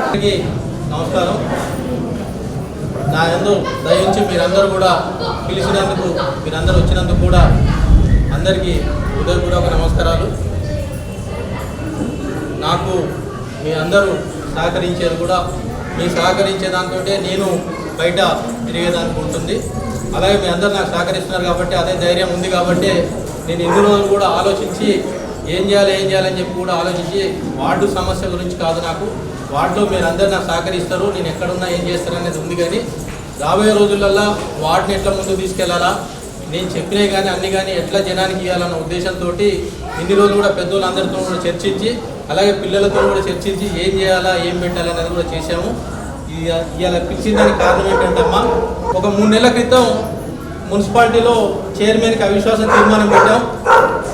నమస్కారం. నా యందు దయించి మీరందరూ కూడా పిలిచినందుకు, మీరందరూ వచ్చినందుకు కూడా అందరికీ హృదయపూర్వక నమస్కారాలు. నాకు మీ అందరూ సహకరించేది కూడా, మీ సహకరించే దాంతో నేను బయట తిరిగేదానికి ఉంటుంది. అలాగే మీ అందరూ నాకు సహకరిస్తున్నారు కాబట్టి అదే ధైర్యం ఉంది కాబట్టి నేను ఎన్ని రోజులు కూడా ఆలోచించి ఏం చేయాలని చెప్పి కూడా ఆలోచించి వార్డు సమస్య గురించి కాదు, నాకు వార్డులో మీరు అందరూ నాకు సహకరిస్తారు, నేను ఎక్కడున్నా ఏం చేస్తారు అనేది ఉంది. కానీ రాబోయే రోజులల్లో వార్డుని ఎట్లా ముందుకు తీసుకెళ్లాలా, నేను చెప్పినవి కానీ అన్ని కానీ ఎట్లా జనానికి ఇవ్వాలన్న ఉద్దేశంతో ఇన్ని రోజులు కూడా పెద్దోళ్ళందరితో కూడా చర్చించి, అలాగే పిల్లలతో కూడా చర్చించి ఏం చేయాలా ఏం పెట్టాలి అనేది కూడా చేశాము. ఇవాళ పిలిచిన దానికి కారణం ఏంటంటే అమ్మా, ఒక 3 నెలల క్రితం మున్సిపాలిటీలో చైర్మన్కి అవిశ్వాస తీర్మానం పెట్టాం.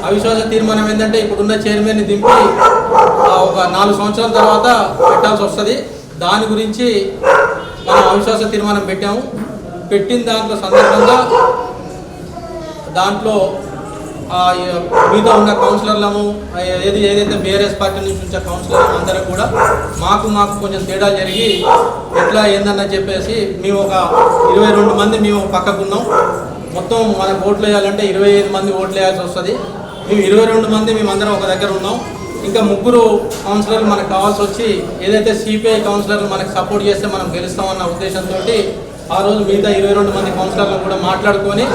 అవిశ్వాస తీర్మానం ఏంటంటే ఇప్పుడున్న చైర్మన్ని దింపి ఒక 4 సంవత్సరాల తర్వాత పెట్టాల్సి వస్తుంది. దాని గురించి మనం అవిశ్వాస తీర్మానం పెట్టాము. పెట్టిన దాంట్లో సందర్భంగా దాంట్లో మిగతా ఉన్న కౌన్సిలర్లను ఏదైతే బీఆర్ఎస్ పార్టీ నుంచి వచ్చే కౌన్సిలర్లు అందరూ కూడా మాకు కొంచెం తేడా జరిగి ఎట్లా ఏందన్న చెప్పేసి మేము ఒక 22 మంది మేము పక్కకున్నాం. మొత్తం మనకు ఓట్లు వేయాలంటే 25 మంది ఓట్లు వేయాల్సి వస్తుంది. మేము 22 మంది మేమందరం ఒక దగ్గర ఉన్నాం. ఇంకా 3 కౌన్సిలర్లు మనకు కావాల్సి వచ్చి ఏదైతే సిపిఐ కౌన్సిలర్లు మనకు సపోర్ట్ చేస్తే మనం గెలుస్తామన్న ఉద్దేశంతో ఆ రోజు మిగతా 22 మంది కౌన్సిలర్లను కూడా మాట్లాడుకొని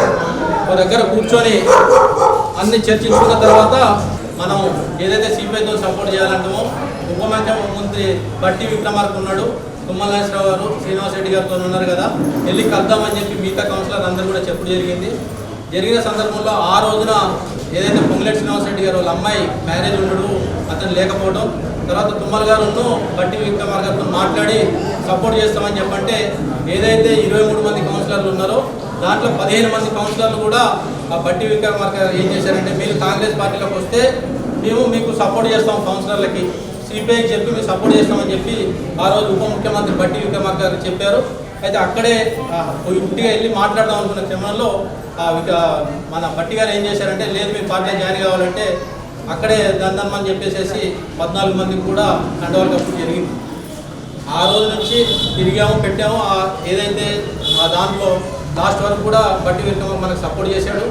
ఒక దగ్గర కూర్చొని అన్ని చర్చించుకున్న తర్వాత మనం ఏదైతే సిపిఐతో సపోర్ట్ చేయాలంటామో, ఉప ముఖ్యమంత్రి బట్టి విక్రమార్క ఉన్నాడు, తుమ్మల నాగేశ్వరరావు గారు, శ్రీనివాస్ రెడ్డి గారితో ఉన్నారు కదా, వెళ్ళి కలుద్దామని చెప్పి మిగతా కౌన్సిలర్ అందరూ కూడా చెప్పడం జరిగిన సందర్భంలో ఆ రోజున ఏదైతే పొంగులేటి శ్రీనివాస్ రెడ్డి గారు వాళ్ళ అమ్మాయి మ్యారేజ్ ఉండడు, అతను లేకపోవడం, తర్వాత తుమ్మల గారును బట్టి విక్రమార్క గారితో మాట్లాడి సపోర్ట్ చేస్తామని చెప్పంటే ఏదైతే 23 మంది కౌన్సిలర్లు ఉన్నారో దాంట్లో 15 మంది కౌన్సిలర్లు కూడా ఆ బట్టి విక్రమార్క గారు ఏం చేశారంటే, మీరు కాంగ్రెస్ పార్టీలోకి వస్తే మేము మీకు సపోర్ట్ చేస్తాం, కౌన్సిలర్లకి సిపిఐకి చెప్పి మేము సపోర్ట్ చేస్తామని చెప్పి ఆ రోజు ఉప ముఖ్యమంత్రి బట్టి విక్రమార్క గారు చెప్పారు. అయితే అక్కడే ఉట్టిగా వెళ్ళి మాట్లాడదాం అనుకున్న క్రమంలో మన బట్టి గారు ఏం చేశారంటే, లేదు మీ పార్టీ జాయిన్ కావాలంటే అక్కడే దందమ్మని చెప్పేసి 14 మందికి కూడా కండవాలు కప్పు జరిగింది. ఆ రోజు నుంచి తిరిగాము, పెట్టాము. ఏదైతే దాంట్లో లాస్ట్ వరకు కూడా బట్టి విక్రమ మనకు సపోర్ట్ చేశాడు.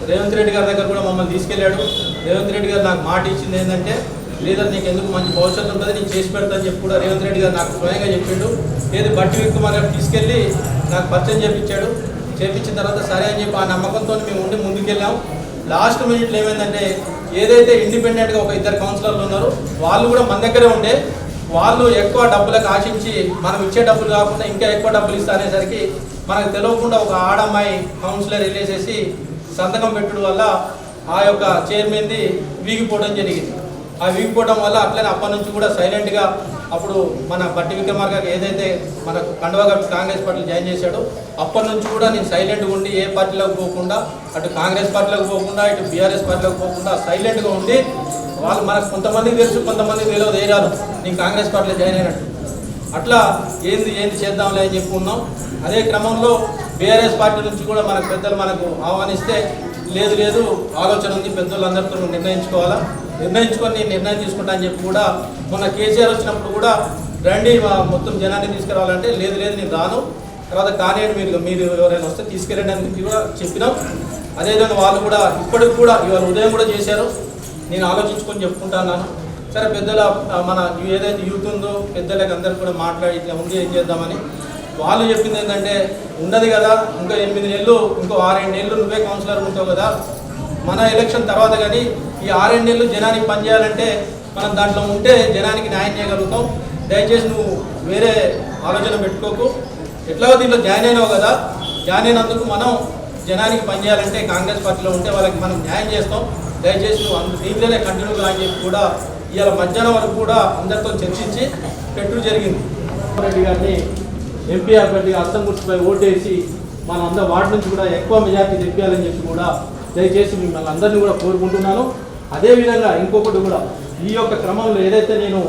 రేవంత్ రెడ్డి గారి దగ్గర కూడా మమ్మల్ని తీసుకెళ్ళాడు. రేవంత్ రెడ్డి గారు నాకు మాట ఇచ్చింది ఏంటంటే, లేదా నీకు ఎందుకు మంచి భవిష్యత్తు ఉంటుంది, నేను చేసి పెడతాను చెప్పి కూడా రేవంత్ రెడ్డి గారు నాకు స్వయంగా చెప్పిండు. లేదు బట్టి విక్రమార్ గారు తీసుకెళ్ళి నాకు పరిచయం చేయించాడు. చేయించిన తర్వాత సరే అని చెప్పి ఆ నమ్మకంతో మేము ఉండి ముందుకెళ్ళాం. లాస్ట్ మినిట్లో ఏమైందంటే, ఏదైతే ఇండిపెండెంట్గా ఒక 2 కౌన్సిలర్లు ఉన్నారో వాళ్ళు కూడా మన దగ్గరే ఉండే, వాళ్ళు ఎక్కువ డబ్బులకు ఆశించి మనం ఇచ్చే డబ్బులు కాకుండా ఇంకా ఎక్కువ డబ్బులు ఇస్తా అనేసరికి మనకు తెలియకుండా ఒక ఆడమ్మాయి కౌన్సిలర్ వెళ్ళేసేసి సంతకం పెట్టడం వల్ల ఆ యొక్క చైర్మన్ది వీగిపోవడం జరిగింది. ఆ వీగిపోవడం వల్ల అట్లనే అప్పటి నుంచి కూడా సైలెంట్గా అప్పుడు మన బట్టి విక్రమార్క ఏదైతే మనకు కండువా కాంగ్రెస్ పార్టీలో జాయిన్ చేశాడో అప్పటి నుంచి కూడా నేను సైలెంట్గా ఉండి ఏ పార్టీలోకి పోకుండా, అటు కాంగ్రెస్ పార్టీలోకి పోకుండా ఇటు బీఆర్ఎస్ పార్టీలోకి పోకుండా సైలెంట్గా ఉండి, వాళ్ళు మనకు కొంతమందికి తెలుసు కొంతమందికి తెలియదు ఏరారు నేను కాంగ్రెస్ పార్టీలో జాయిన్ అయినట్టు. అట్లా ఏంది చేద్దాంలే అని చెప్పి ఉన్నాం. అదే క్రమంలో బీఆర్ఎస్ పార్టీ నుంచి కూడా మనకు పెద్దలు మనకు ఆహ్వానిస్తే, లేదు ఆలోచన ఉంది, పెద్దలందరితో నిర్ణయించుకొని నేను నిర్ణయం తీసుకుంటా అని చెప్పి కూడా మొన్న కేసీఆర్ వచ్చినప్పుడు కూడా రండి మొత్తం జనాన్ని తీసుకురావాలంటే లేదు నేను రాను, తర్వాత కానివ్వండి మీరు ఎవరైనా వస్తే తీసుకెళ్ళండి అని కూడా చెప్పినాం. అదేవిధంగా వాళ్ళు కూడా ఇప్పటికి కూడా ఇవాళ ఉదయం కూడా చేశారు. నేను ఆలోచించుకొని చెప్పుకుంటున్నాను. సరే పెద్దల మన ఏదైతే యూత్ ఉందో పెద్దలకు అందరికి కూడా మాట్లాడి ఇట్లా ఉండి ఏం చేద్దామని వాళ్ళు చెప్పింది ఏంటంటే, ఉన్నది కదా ఇంకా 8 నెలలు, ఇంకో 6-7 నెలలు నువ్వే కౌన్సిలర్ ఉంటావు కదా, మన ఎలక్షన్ తర్వాత కానీ ఈ 6-7 నెలలు జనానికి పనిచేయాలంటే మనం దాంట్లో ఉంటే జనానికి న్యాయం చేయగలుగుతాం. దయచేసి నువ్వు వేరే ఆలోచన పెట్టుకోకు, ఎట్లాగో దీంట్లో జాయిన్ అయినావు కదా, జాయిన్ అయినందుకు మనం జనానికి పనిచేయాలంటే కాంగ్రెస్ పార్టీలో ఉంటే వాళ్ళకి మనం న్యాయం చేస్తాం, దయచేసి నువ్వు దీంట్లోనే కంటిన్యూగా అని చెప్పి కూడా ఇవాళ మధ్యాహ్నం వరకు కూడా అందరితో చర్చించి పెట్టడం జరిగింది. రెడ్డి గారిని ఎంపీ అభ్యర్థిగా అర్థం గుర్తుపై ఓటేసి మన అందరి వార్డు నుంచి కూడా ఎక్కువ మెజార్టీ తెప్పించాలని చెప్పి కూడా దయచేసి మిమ్మల్ని అందరినీ కూడా కోరుకుంటున్నాను. అదేవిధంగా ఇంకొకటి కూడా ఈ యొక్క క్రమంలో ఏదైతే నేను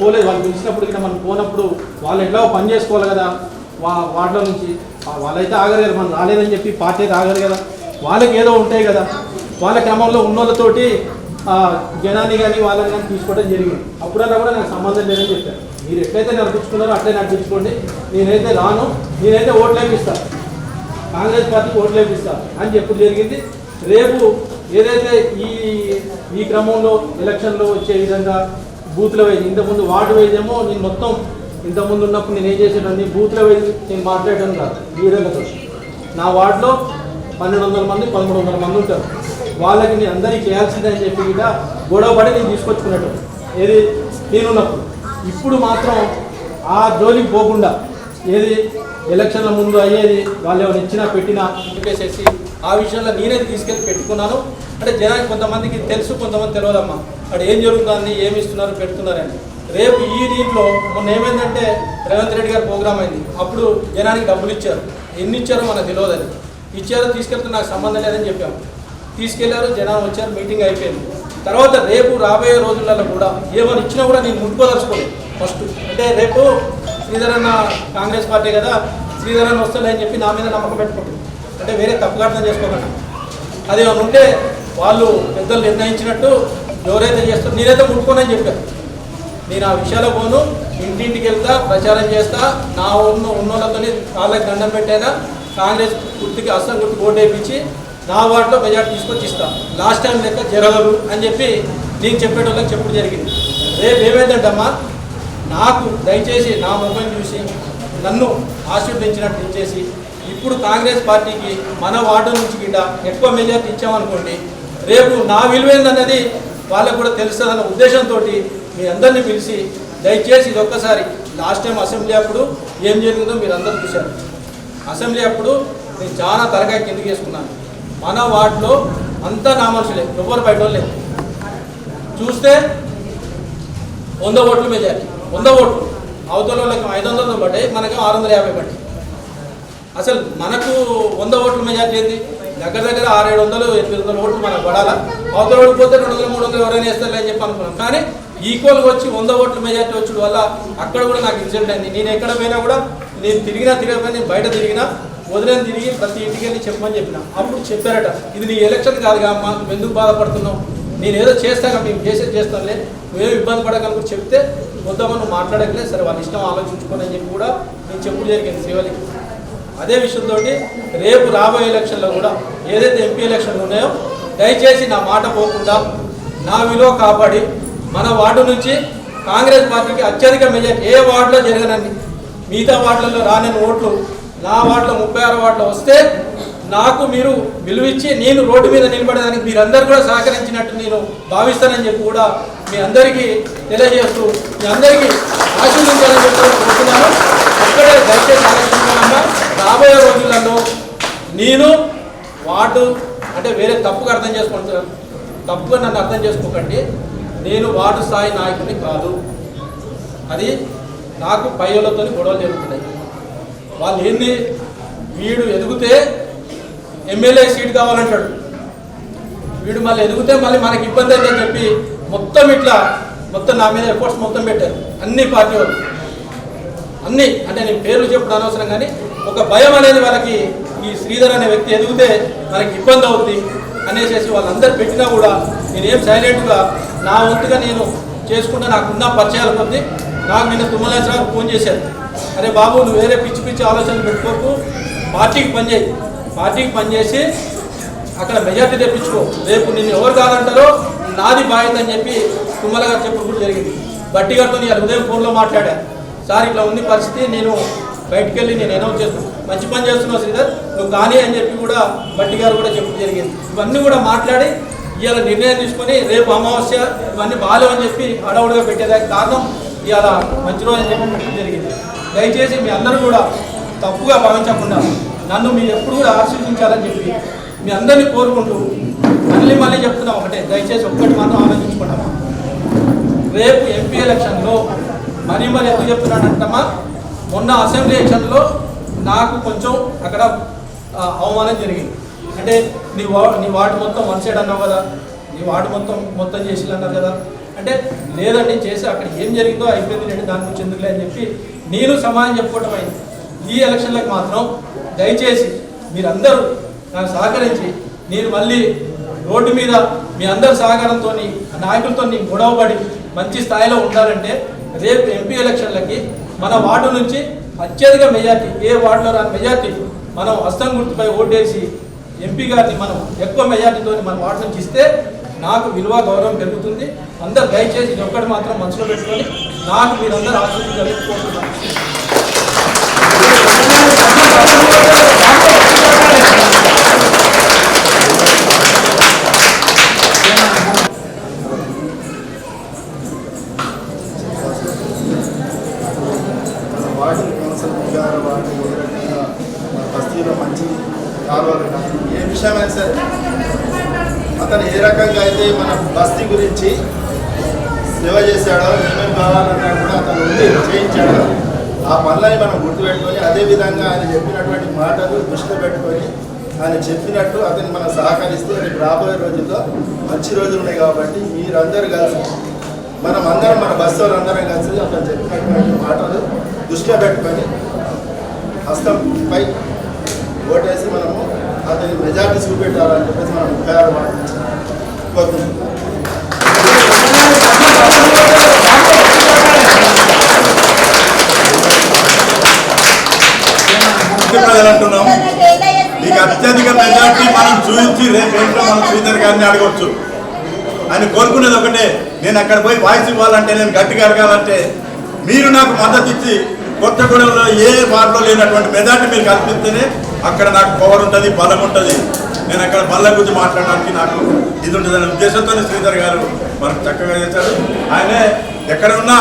పోలేదు, వాళ్ళు పిలిచినప్పుడు కూడా మనం పోనప్పుడు వాళ్ళు ఎట్లా పని చేసుకోవాలి కదా వార్డులో నుంచి, వాళ్ళైతే ఆగరు కదా, మనం రాలేదని చెప్పి పార్టీ అయితే ఆగరు కదా, వాళ్ళకి ఏదో ఉంటాయి కదా, వాళ్ళ క్రమంలో ఉన్నోళ్ళతోటి జనాన్ని కానీ వాళ్ళని కానీ తీసుకోవడం జరిగింది. అప్పుడన్నా కూడా నాకు సంబంధం లేదని చెప్పాను. మీరు ఎట్లయితే నడిపించుకున్నారో అట్లే నడిపించుకోండి, నేనైతే రాను, నేనైతే ఓట్లేపిస్తాను, కాంగ్రెస్ పార్టీకి ఓట్లేపిస్తాను అని చెప్పడం జరిగింది. రేపు ఏదైతే ఈ క్రమంలో ఎలక్షన్లో వచ్చే విధంగా బూత్ల వైజ్, ఇంతకుముందు వార్డు వైజ్ ఏమో నేను మొత్తం ఇంతకుముందు ఉన్నప్పుడు నేను ఏం చేసేటండి బూత్ల వైజ్ నేను మాట్లాడడం కాదు. ఈ విధంగా నా వార్డులో 1200 మంది 1300 మంది ఉంటారు, వాళ్ళకి నేను అందరికీ చేయాల్సిందని చెప్పి కూడా గొడవపడి నేను తీసుకొచ్చుకున్నట్టు ఏది నేనున్నప్పుడు. ఇప్పుడు మాత్రం ఆ జోలికి పోకుండా ఏది ఎలక్షన్ల ముందు అయ్యేది వాళ్ళు ఏమైనా ఇచ్చినా పెట్టినా చెప్పేసేసి ఆ విషయంలో నేనే తీసుకెళ్ళి పెట్టుకున్నాను. అంటే జనానికి కొంతమందికి తెలుసు, కొంతమంది తెలియదమ్మా అక్కడ ఏం జరుగుతుంది, ఏమి ఇస్తున్నారు పెడుతున్నారని. రేపు ఈ దీంట్లో మొన్న ఏమైందంటే రేవంత్ రెడ్డి గారి ప్రోగ్రామ్ అయింది, అప్పుడు జనానికి డబ్బులు ఇచ్చారు, ఎన్ని ఇచ్చారో మనకు తెలియదని. ఇచ్చారో తీసుకెళ్తే నాకు సంబంధం లేదని చెప్పాము, తీసుకెళ్లారు, జనాలు వచ్చారు, మీటింగ్ అయిపోయింది. తర్వాత రేపు రాబోయే రోజులలో కూడా ఏమైనా ఇచ్చినా కూడా నేను ముట్టుకోదలుచుకోలేదు ఫస్ట్. అంటే రేపు శ్రీధర్ అన్న కాంగ్రెస్ పార్టీ కదా, శ్రీధర్ అన్న వస్తాడని చెప్పి నా మీద నమ్మకం పెట్టుకుంటుంది. అంటే వేరే తప్పుగా అర్థం చేసుకోకుండా అది ఏమైనా ఉంటే వాళ్ళు పెద్దలు నిర్ణయించినట్టు ఎవరైతే చేస్తారో నేనైతే ముట్టుకోనని చెప్పాను. నేను ఆ విషయాల్లో పోను, ఇంటింటికి వెళ్తా, ప్రచారం చేస్తా, నా ఉన్నోళ్ళతో వాళ్ళకి దండం పెట్టైనా కాంగ్రెస్ గుర్తుకి అస్సం గుర్తుకు ఓటు వేయించి నా వాటిలో మెజార్టీ తీసుకొచ్చి ఇస్తాను. లాస్ట్ టైం లెక్క జరగదు అని చెప్పి నేను చెప్పేటోళ్ళకి చెప్పుడు జరిగింది. రేపు ఏమైందంటమ్మా, నాకు దయచేసి నా మొబైల్ చూసి నన్ను ఆశీర్వదించినట్టు ఇచ్చేసి ఇప్పుడు కాంగ్రెస్ పార్టీకి మన వార్డు నుంచి గిట్ట ఎక్కువ మెజార్టీ ఇచ్చామనుకోండి, రేపు నా విలువైందన్నది వాళ్ళకు కూడా తెలుస్తుందన్న ఉద్దేశంతో మీ అందరినీ పిలిచి దయచేసి ఇది ఒక్కసారి లాస్ట్ టైం అసెంబ్లీ అప్పుడు ఏం జరిగిందో మీరు అందరూ చూశారు. అసెంబ్లీ అప్పుడు నేను చాలా తలకాయ కిందకి వేసుకున్నాను. మన వార్డులో అంతా నా మనుషులే, ఎవరు బయట లేదు. చూస్తే 100 ఓట్లు మెజార్టీ, 100 ఓట్లు అవతల వాళ్ళకి 500 పడ్డాయి, మనకి 650 పడ్డాయి. అసలు మనకు 100 ఓట్ల మెజార్టీ ఏంది, దగ్గర దగ్గర 600-700 800 ఓట్లు మనకు పడాలా. అవతల ఓట్లు పోతే 200-300 ఎవరైనా వేస్తారు అని చెప్పి అనుకున్నాం. కానీ ఈక్వల్గా వచ్చి 100 ఓట్ల మెజార్టీ వచ్చడం వల్ల అక్కడ కూడా నాకు ఇన్సిడెంట్ అయింది. నేను ఎక్కడ పోయినా కూడా నేను తిరగకపోయినా నేను బయట తిరిగినా వదిలేని తిరిగి ప్రతి ఇంటికి వెళ్ళి చెప్పమని చెప్పిన. అప్పుడు చెప్పారట, ఇది నీ ఎలక్షన్ కాదుగా అమ్మా, నువ్వు ఎందుకు బాధపడుతున్నావు, నేను ఏదో చేస్తాగా, మేము చేస్తానులే, నువ్వేం ఇబ్బంది పడగలను చెప్తే వద్దామని నువ్వు మాట్లాడకలేదు, సరే వాళ్ళ ఇష్టం ఆలోచించుకోని అని చెప్పి కూడా నేను చెప్పుడు జరిగింది సేవలకి. అదే విషయంతో రేపు రాబోయే ఎలక్షన్లో కూడా ఏదైతే ఎంపీ ఎలక్షన్లు ఉన్నాయో దయచేసి నా మాట పోకుండా నా విలువ కాపాడి మన వార్డు నుంచి కాంగ్రెస్ పార్టీకి అత్యధిక మెజార్టీ ఏ వార్డులో జరగనండి, మిగతా వార్డులలో రానని ఓట్లు నా వార్డులో 36 వార్డులో వస్తే నాకు మీరు విలువిచ్చి నేను రోడ్డు మీద నిలబడడానికి మీరందరూ కూడా సహకరించినట్టు నేను భావిస్తానని చెప్పి కూడా మీ అందరికీ తెలియజేస్తూ మీ అందరికీ ఆశీర్వదించాలని చెప్పి కోరుతున్నాను. అక్కడే దయచేసి ఆలోచించాలన్నా రాబోయే రోజులలో నేను వార్డు అంటే వేరే తప్పుగా అర్థం చేసుకుంటున్నాను, తప్పుగా నన్ను అర్థం చేసుకోకండి. నేను వార్డు స్థాయి నాయకుడిని కాదు, అది నాకు పైలతో గొడవలు జరుగుతున్నాయి. వాళ్ళు ఏంది, వీడు ఎదిగితే ఎమ్మెల్యే సీట్ కావాలంటాడు, వీడు మళ్ళీ ఎదిగితే మళ్ళీ మనకి ఇబ్బంది అవుతుందని చెప్పి మొత్తం నా మీద ఎఫర్ట్స్ మొత్తం పెట్టారు అన్ని పార్టీ వాళ్ళు. అన్నీ అంటే నేను పేర్లు చెప్పడం అనవసరం, కానీ ఒక భయం అనేది వాళ్ళకి, ఈ శ్రీధర్ అనే వ్యక్తి ఎదిగితే మనకి ఇబ్బంది అవుతుంది అనేసి వాళ్ళందరూ పెట్టినా కూడా నేనేం సైలెంట్గా నా వంతుగా నేను చేసుకుంటే నాకున్న పరిచయాల కొద్ది. నాకు నిన్న తుమ్మలేశ్వరరావు ఫోన్ చేశారు, అరే బాబు నువ్వు వేరే పిచ్చి ఆలోచనలు పెట్టుకోకు, పార్టీకి పనిచేయి, పార్టీకి పనిచేసి అక్కడ మెజార్టీ తెప్పించుకో, రేపు నిన్ను ఎవరు కాదంటారో నాది బాధ్యత అని చెప్పి తుమ్మల గారు చెప్పడం కూడా జరిగింది. బట్టి గారితో నేను ఉదయం ఫోన్లో మాట్లాడా, సార్ ఇట్లా ఉంది పరిస్థితి, నేను బయటికి వెళ్ళి నేను అనౌన్స్ చేస్తున్నాను, మంచి పని చేస్తున్నావు శ్రీధర్ నువ్వు కానీ అని చెప్పి కూడా బట్టి గారు కూడా చెప్పడం జరిగింది. ఇవన్నీ కూడా మాట్లాడి ఇవాళ నిర్ణయం తీసుకొని రేపు అమావాస్య ఇవన్నీ బాగాలేవని చెప్పి అడవుడుగా పెట్టేదానికి కారణం ఇవాళ మంచి రోజు అని చెప్పి పెట్టడం జరిగింది. దయచేసి మీ అందరూ కూడా తప్పుగా భావించకుండా నన్ను మీరు ఎప్పుడు కూడా ఆశీర్వదించాలని చెప్పి మీ అందరినీ కోరుకుంటూ మళ్ళీ చెప్తున్నాం ఒకటే, దయచేసి ఒక్కటి మాత్రం ఆలోచించుకుంటామా, రేపు ఎంపీ ఎలక్షన్లో మరీ ఎందుకు చెప్తున్నానంటమ్మా, మొన్న అసెంబ్లీ ఎలక్షన్లో నాకు కొంచెం అక్కడ అవమానం జరిగింది. అంటే నీ వార్డు మొత్తం వన్ సైడ్ అన్నావు కదా, నీ వార్డు మొత్తం చేసి అన్నారు కదా అంటే, లేదండి చేసి అక్కడ ఏం జరిగిందో అయిపోయింది లేండి, దాని గురించి ఎందుకులే అని చెప్పి నేను సమాధానం చెప్పుకోవటం అయింది. ఈ ఎలక్షన్లకు మాత్రం దయచేసి మీరందరూ నాకు సహకరించి నేను మళ్ళీ రోడ్డు మీద మీ అందరి సహకారంతో నాయకులతో గొడవపడి మంచి స్థాయిలో ఉండాలంటే రేపు ఎంపీ ఎలక్షన్లకి మన వార్డు నుంచి అత్యధిక మెజార్టీ, ఏ వార్డులో రాని మెజార్టీ మనం హస్తం గుర్తుపై ఓటేసి ఎంపీ గారిని మనం ఎక్కువ మెజార్టీతో మన వార్డు నుంచి ఇస్తే నాకు విలువ గౌరవం పెరుగుతుంది. అందరు దయచేసి ఇది ఒక్కటి మాత్రం మనసులో పెట్టుకొని నాకు మీరందరూ ఆశీర్వదించాలనుకుంటున్నాను. వార్డు కౌన్సిల్ గారు వాటి ఏ రకంగా మన బస్తీలో మంచి కావాలి, ఏ విషయమైనా సరే అతను ఏ రకంగా అయితే మన బస్తీ గురించి సేవ చేశాడో, ఏమేమి కావాలన్నా కూడా అతను ఉండి చేయించాడో ఆ పనులని మనం గుర్తుపెట్టుకొని అదేవిధంగా ఆయన చెప్పినటువంటి మాటలు దృష్టిలో పెట్టుకొని ఆయన చెప్పినట్టు అతన్ని మనం సహకరిస్తే రేపు రాబోయే రోజుల్లో మంచి రోజులు ఉన్నాయి. కాబట్టి మీరందరూ కలిసి మనం అందరం మన బస్సు వాళ్ళందరం కలిసి అతను చెప్పినటువంటి మాటలు దృష్టిలో పెట్టుకొని హస్తంపై ఓటేసి మనము అతని మెజార్టీ చూపెట్టాలని చెప్పేసి మనం 36 వార్డు నుంచి కోరుకుంటున్నాం. అంటున్నాం మీకు అత్యధిక మెజార్టీ మనం చూపించి రేపేంట్లో మనం శ్రీధర్ గారిని అడగవచ్చు అని కోరుకునేది ఒకటే. నేను అక్కడ పోయి వాయిస్ ఇవ్వాలంటే, నేను గట్టిగా అడగాలంటే మీరు నాకు మద్దతు ఇచ్చి కొత్తగూడెంలో ఏ వార్డులో లేనటువంటి మెజార్టీ మీరు కల్పిస్తేనే అక్కడ నాకు పవర్ ఉంటుంది, బలం ఉంటుంది. నేను అక్కడ బల్ల గురించి మాట్లాడడానికి నాకు ఇది ఉంటుంది అనే ఉద్దేశంతో శ్రీధర్ గారు మనకు చక్కగా చేశారు. ఆయనే ఎక్కడ ఉన్నా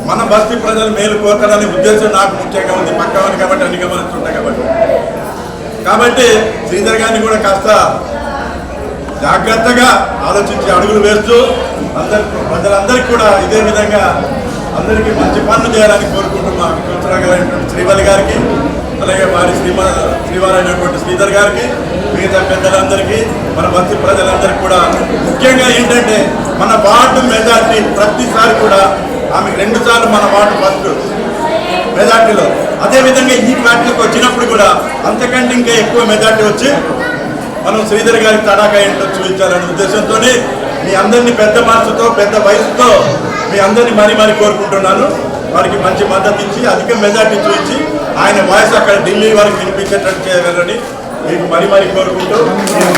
మన బస్తీ ప్రజలు మేలు కోరటాలనే ఉద్దేశం నాకు ముఖ్యంగా ఉంది. పక్కవని కాబట్టి అన్ని గమనిస్తుంటాయి కాబట్టి శ్రీధర్ గారిని కూడా కాస్త జాగ్రత్తగా ఆలోచించి అడుగులు వేస్తూ ప్రజలందరికీ కూడా ఇదే విధంగా అందరికీ మంచి పనులు చేయాలని కోరుకుంటున్నాం. కౌన్సిలర్ శ్రీవల్లి గారికి, అలాగే వారి శ్రీవారైనటువంటి శ్రీధర్ గారికి, మిగతా పెద్దలందరికీ, మన బస్తీ ప్రజలందరికీ కూడా ముఖ్యంగా ఏంటంటే మన వార్డు మెజార్టీ ప్రతిసారి కూడా ఆమె 2 సార్లు మన వార్డు ఫస్ట్ మెజార్టీలో, అదేవిధంగా ఈ పార్టీకి వచ్చినప్పుడు కూడా అంతకంటే ఇంకా ఎక్కువ మెజార్టీ వచ్చి మనం శ్రీధర్ గారికి తడాకా ఏంటో చూపించాలనే ఉద్దేశంతో మీ అందరినీ పెద్ద మనసుతో పెద్ద వయసుతో మీ అందరినీ మరీ కోరుకుంటున్నాను. వారికి మంచి మద్దతు ఇచ్చి అధిక మెజార్టీ చూపించి ఆయన వాయిస్ అక్కడ ఢిల్లీ వరకు వినిపించేటట్టు చేయాలని మీకు మరీ కోరుకుంటూ నేను